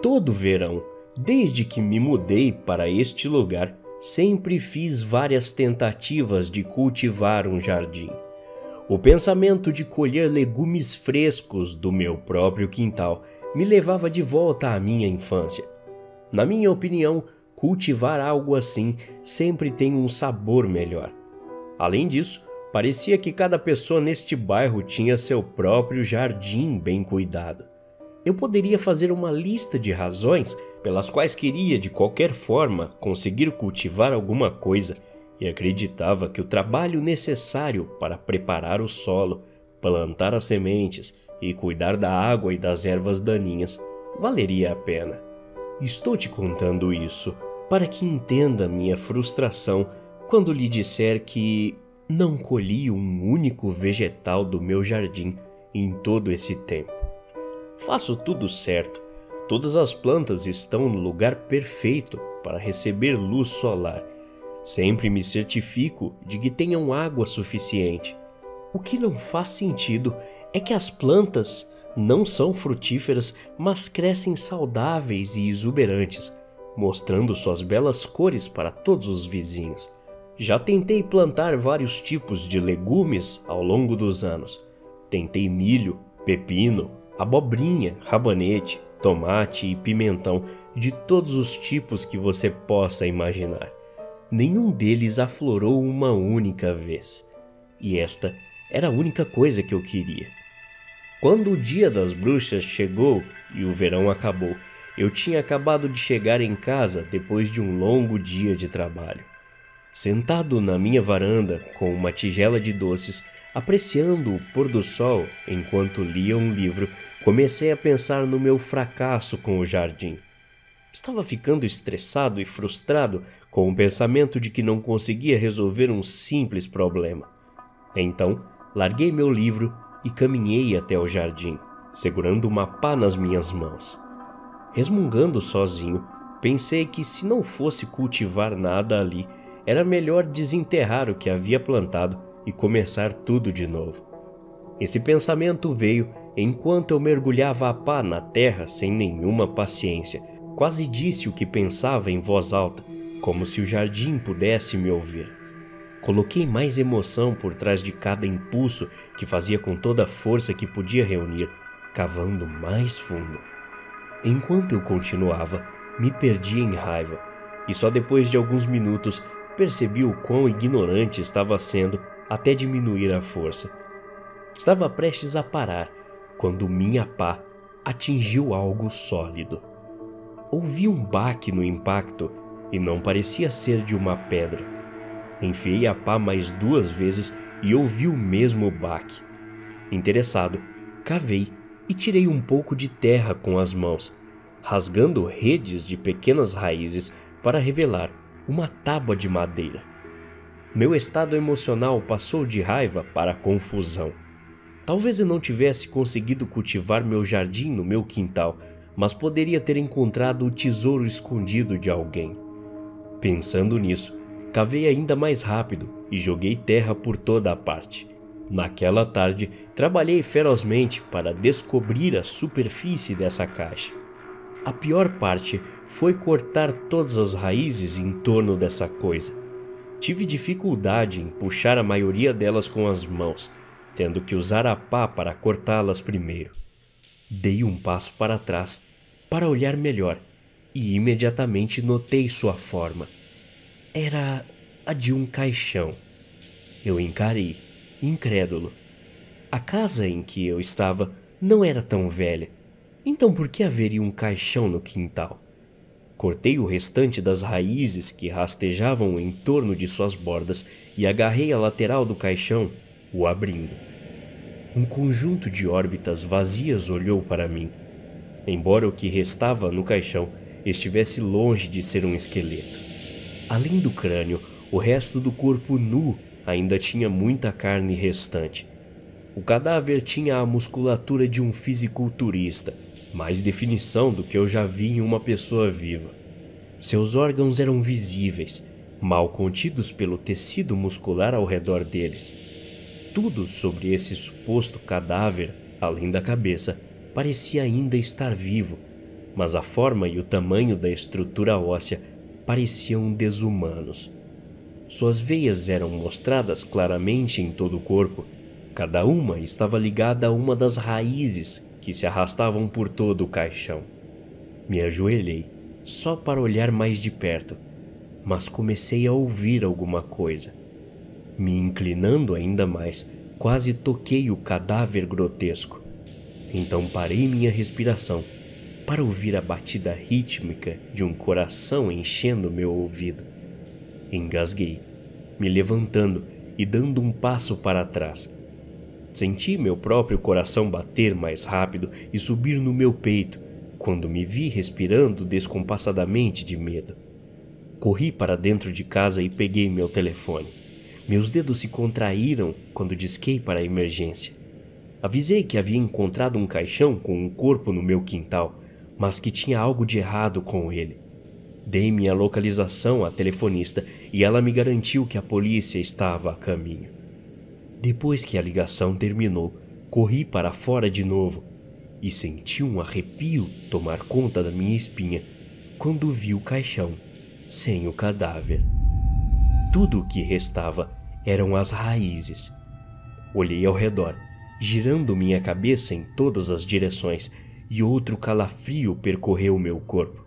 Todo verão, desde que me mudei para este lugar, sempre fiz várias tentativas de cultivar um jardim. O pensamento de colher legumes frescos do meu próprio quintal me levava de volta à minha infância. Na minha opinião, cultivar algo assim sempre tem um sabor melhor. Além disso, parecia que cada pessoa neste bairro tinha seu próprio jardim bem cuidado. Eu poderia fazer uma lista de razões pelas quais queria de qualquer forma conseguir cultivar alguma coisa e acreditava que o trabalho necessário para preparar o solo, plantar as sementes e cuidar da água e das ervas daninhas valeria a pena. Estou te contando isso para que entenda minha frustração quando lhe disser que não colhi um único vegetal do meu jardim em todo esse tempo. Faço tudo certo. Todas as plantas estão no lugar perfeito para receber luz solar. Sempre me certifico de que tenham água suficiente. O que não faz sentido é que as plantas não são frutíferas, mas crescem saudáveis e exuberantes, mostrando suas belas cores para todos os vizinhos. Já tentei plantar vários tipos de legumes ao longo dos anos. Tentei milho, pepino, abobrinha, rabanete, tomate e pimentão de todos os tipos que você possa imaginar. Nenhum deles aflorou uma única vez. E esta era a única coisa que eu queria. Quando o dia das bruxas chegou e o verão acabou, eu tinha acabado de chegar em casa depois de um longo dia de trabalho. Sentado na minha varanda com uma tigela de doces, apreciando o pôr do sol enquanto lia um livro, comecei a pensar no meu fracasso com o jardim. Estava ficando estressado e frustrado com o pensamento de que não conseguia resolver um simples problema. Então, larguei meu livro e caminhei até o jardim, segurando uma pá nas minhas mãos. Resmungando sozinho, pensei que se não fosse cultivar nada ali, era melhor desenterrar o que havia plantado e começar tudo de novo. Esse pensamento veio enquanto eu mergulhava a pá na terra sem nenhuma paciência. Quase disse o que pensava em voz alta, como se o jardim pudesse me ouvir. Coloquei mais emoção por trás de cada impulso que fazia com toda a força que podia reunir, cavando mais fundo. Enquanto eu continuava, me perdi em raiva, e só depois de alguns minutos percebi o quão ignorante estava sendo até diminuir a força. Estava prestes a parar quando minha pá atingiu algo sólido. Ouvi um baque no impacto e não parecia ser de uma pedra. Enfiei a pá mais 2 vezes e ouvi o mesmo baque. Interessado, cavei e tirei um pouco de terra com as mãos, rasgando redes de pequenas raízes para revelar uma tábua de madeira. Meu estado emocional passou de raiva para confusão. Talvez eu não tivesse conseguido cultivar meu jardim no meu quintal, mas poderia ter encontrado o tesouro escondido de alguém. Pensando nisso, cavei ainda mais rápido e joguei terra por toda a parte. Naquela tarde, trabalhei ferozmente para descobrir a superfície dessa caixa. A pior parte foi cortar todas as raízes em torno dessa coisa. Tive dificuldade em puxar a maioria delas com as mãos, tendo que usar a pá para cortá-las primeiro. Dei um passo para trás para olhar melhor e imediatamente notei sua forma. Era a de um caixão. Eu encarei, incrédulo. A casa em que eu estava não era tão velha, então por que haveria um caixão no quintal? Cortei o restante das raízes que rastejavam em torno de suas bordas e agarrei a lateral do caixão, o abrindo. Um conjunto de órbitas vazias olhou para mim, embora o que restava no caixão estivesse longe de ser um esqueleto. Além do crânio, o resto do corpo nu ainda tinha muita carne restante. O cadáver tinha a musculatura de um fisiculturista, mais definição do que eu já vi em uma pessoa viva. Seus órgãos eram visíveis, mal contidos pelo tecido muscular ao redor deles. Tudo sobre esse suposto cadáver, além da cabeça, parecia ainda estar vivo, mas a forma e o tamanho da estrutura óssea pareciam desumanos. Suas veias eram mostradas claramente em todo o corpo. Cada uma estava ligada a uma das raízes que se arrastavam por todo o caixão. Me ajoelhei, só para olhar mais de perto, mas comecei a ouvir alguma coisa. Me inclinando ainda mais, quase toquei o cadáver grotesco. Então parei minha respiração para ouvir a batida rítmica de um coração enchendo meu ouvido. Engasguei, me levantando e dando um passo para trás. Senti meu próprio coração bater mais rápido e subir no meu peito quando me vi respirando descompassadamente de medo. Corri para dentro de casa e peguei meu telefone. Meus dedos se contraíram quando disquei para a emergência. Avisei que havia encontrado um caixão com um corpo no meu quintal, mas que tinha algo de errado com ele. Dei minha localização à telefonista e ela me garantiu que a polícia estava a caminho. Depois que a ligação terminou, corri para fora de novo e senti um arrepio tomar conta da minha espinha quando vi o caixão sem o cadáver. Tudo o que restava eram as raízes. Olhei ao redor, girando minha cabeça em todas as direções, e outro calafrio percorreu meu corpo.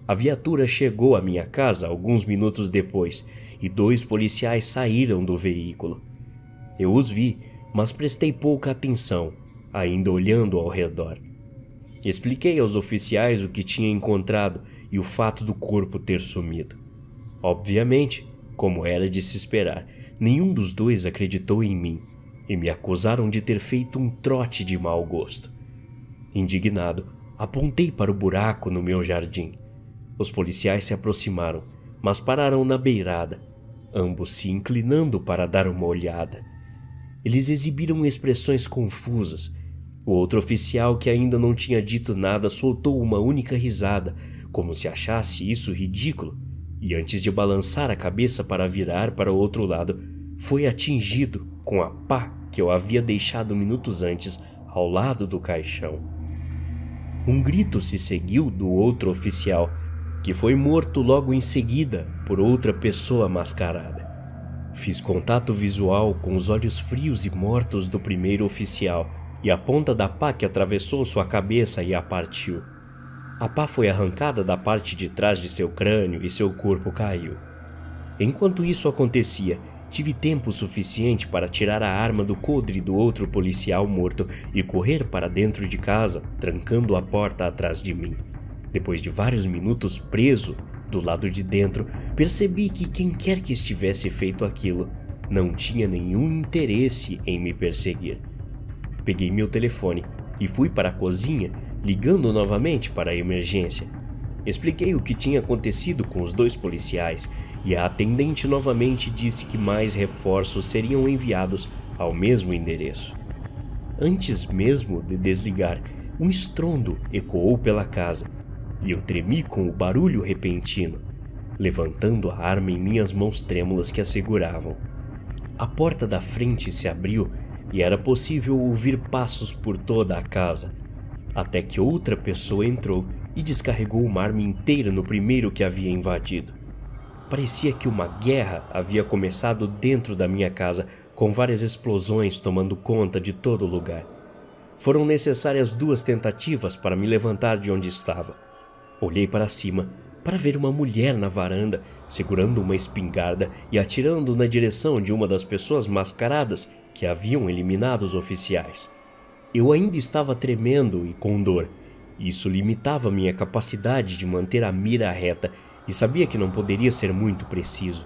A viatura chegou à minha casa alguns minutos depois e 2 policiais saíram do veículo. Eu os vi, mas prestei pouca atenção, ainda olhando ao redor. Expliquei aos oficiais o que tinha encontrado e o fato do corpo ter sumido. Obviamente, como era de se esperar, nenhum dos 2 acreditou em mim e me acusaram de ter feito um trote de mau gosto. Indignado, apontei para o buraco no meu jardim. Os policiais se aproximaram, mas pararam na beirada, ambos se inclinando para dar uma olhada. Eles exibiram expressões confusas. O outro oficial, que ainda não tinha dito nada, soltou uma única risada, como se achasse isso ridículo, e antes de balançar a cabeça para virar para o outro lado, foi atingido com a pá que eu havia deixado minutos antes ao lado do caixão. Um grito se seguiu do outro oficial, que foi morto logo em seguida por outra pessoa mascarada. Fiz contato visual com os olhos frios e mortos do primeiro oficial e a ponta da pá que atravessou sua cabeça e a partiu. A pá foi arrancada da parte de trás de seu crânio e seu corpo caiu. Enquanto isso acontecia, tive tempo suficiente para tirar a arma do coldre do outro policial morto e correr para dentro de casa, trancando a porta atrás de mim. Depois de vários minutos preso do lado de dentro, percebi que quem quer que estivesse feito aquilo não tinha nenhum interesse em me perseguir. Peguei meu telefone e fui para a cozinha, ligando novamente para a emergência. Expliquei o que tinha acontecido com os 2 policiais e a atendente novamente disse que mais reforços seriam enviados ao mesmo endereço. Antes mesmo de desligar, um estrondo ecoou pela casa e eu tremi com o barulho repentino, levantando a arma em minhas mãos trêmulas que a seguravam. A porta da frente se abriu e era possível ouvir passos por toda a casa, até que outra pessoa entrou e descarregou uma arma inteira no primeiro que havia invadido. Parecia que uma guerra havia começado dentro da minha casa, com várias explosões tomando conta de todo o lugar. Foram necessárias 2 tentativas para me levantar de onde estava. Olhei para cima para ver uma mulher na varanda, segurando uma espingarda e atirando na direção de uma das pessoas mascaradas que haviam eliminado os oficiais. Eu ainda estava tremendo e com dor. Isso limitava minha capacidade de manter a mira reta e sabia que não poderia ser muito preciso.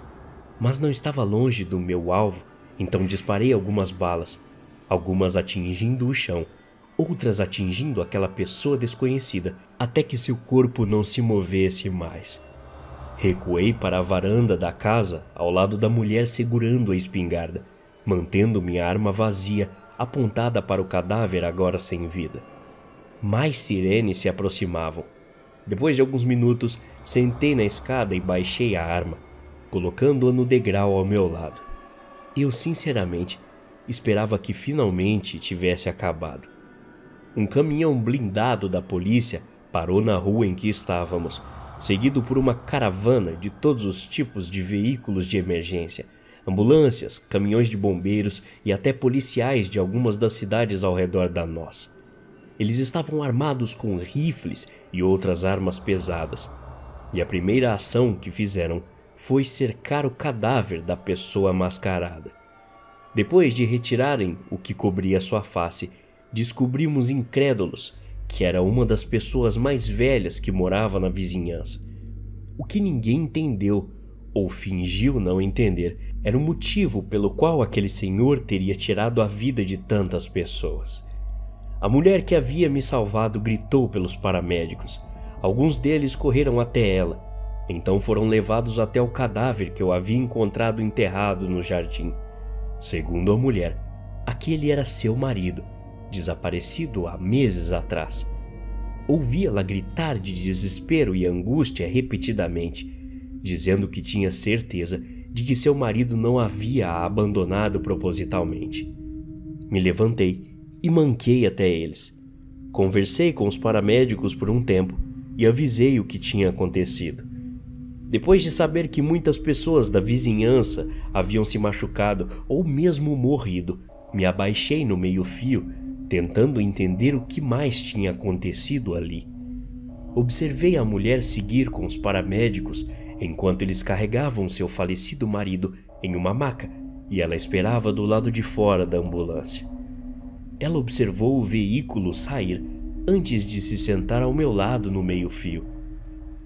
Mas não estava longe do meu alvo, então disparei algumas balas, algumas atingindo o chão, outras atingindo aquela pessoa desconhecida, até que seu corpo não se movesse mais. Recuei para a varanda da casa ao lado da mulher segurando a espingarda, mantendo minha arma vazia apontada para o cadáver agora sem vida. Mais sirenes se aproximavam. Depois de alguns minutos, sentei na escada e baixei a arma, colocando-a no degrau ao meu lado. Eu, sinceramente, esperava que finalmente tivesse acabado. Um caminhão blindado da polícia Parou na rua em que estávamos, seguido por uma caravana de todos os tipos de veículos de emergência, ambulâncias, caminhões de bombeiros e até policiais de algumas das cidades ao redor da nossa. Eles estavam armados com rifles e outras armas pesadas, e a primeira ação que fizeram foi cercar o cadáver da pessoa mascarada. Depois de retirarem o que cobria sua face, descobrimos incrédulos que era uma das pessoas mais velhas que morava na vizinhança. O que ninguém entendeu, ou fingiu não entender, era o motivo pelo qual aquele senhor teria tirado a vida de tantas pessoas. A mulher que havia me salvado gritou pelos paramédicos. Alguns deles correram até ela. Então foram levados até o cadáver que eu havia encontrado enterrado no jardim. Segundo a mulher, aquele era seu marido, desaparecido há meses atrás. Ouvi-la gritar de desespero e angústia repetidamente, dizendo que tinha certeza de que seu marido não havia a abandonado propositalmente. Me levantei e manquei até eles. Conversei com os paramédicos por um tempo e avisei o que tinha acontecido. Depois de saber que muitas pessoas da vizinhança haviam se machucado ou mesmo morrido, me abaixei no meio-fio, tentando entender o que mais tinha acontecido ali. Observei a mulher seguir com os paramédicos enquanto eles carregavam seu falecido marido em uma maca e ela esperava do lado de fora da ambulância. Ela observou o veículo sair antes de se sentar ao meu lado no meio-fio.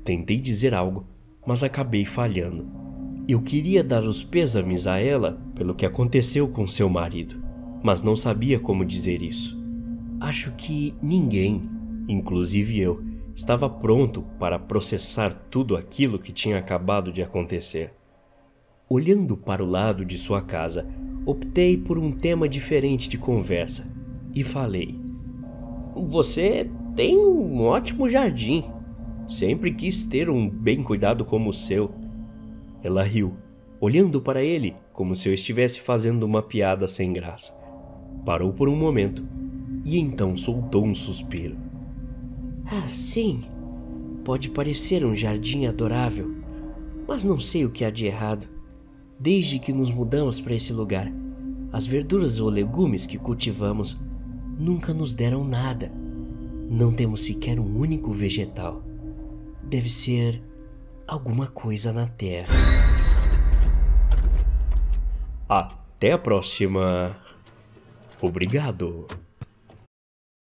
Tentei dizer algo, mas acabei falhando. Eu queria dar os pêsames a ela pelo que aconteceu com seu marido, mas não sabia como dizer isso. Acho que ninguém, inclusive eu, estava pronto para processar tudo aquilo que tinha acabado de acontecer. Olhando para o lado de sua casa, optei por um tema diferente de conversa e falei: "Você tem um ótimo jardim. Sempre quis ter um bem cuidado como o seu." Ela riu, olhando para ele como se eu estivesse fazendo uma piada sem graça. Parou por um momento e então soltou um suspiro. "Ah, sim, pode parecer um jardim adorável, mas não sei o que há de errado. Desde que nos mudamos para esse lugar, as verduras ou legumes que cultivamos nunca nos deram nada. Não temos sequer um único vegetal. Deve ser alguma coisa na terra." Até a próxima. Obrigado.